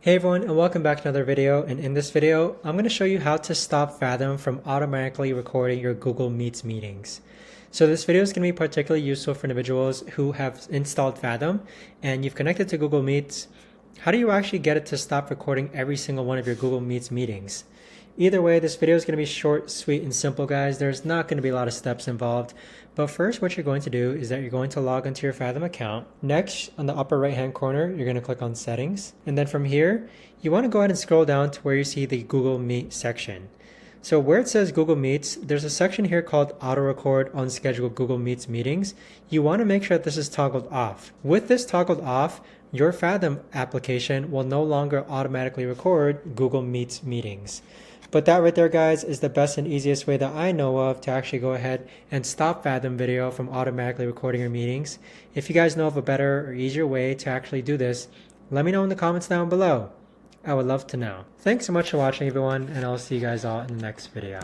Hey everyone, and welcome back to another video. And in this video, I'm going to show you how to stop Fathom from automatically recording your Google Meets meetings. So this video is going to be particularly useful for individuals who have installed Fathom and you've connected to Google Meets. How do you actually get it to stop recording every single one of your Google Meets meetings? Either way, this video is going to be short, sweet, and simple, guys. There's not going to be a lot of steps involved. But first, what you're going to do is that you're going to log into your Fathom account. Next, on the upper right-hand corner, you're going to click on Settings. And then from here, you want to go ahead and scroll down to where you see the Google Meet section. So where it says Google Meets, there's a section here called Auto Record Unscheduled Google Meets Meetings. You want to make sure that this is toggled off. With this toggled off, your Fathom application will no longer automatically record Google Meets meetings. But that right there, guys, is the best and easiest way that I know of to actually go ahead and stop Fathom Video from automatically recording your meetings. If you guys know of a better or easier way to actually do this, let me know in the comments down below. I would love to know. Thanks so much for watching, everyone, and I'll see you guys all in the next video.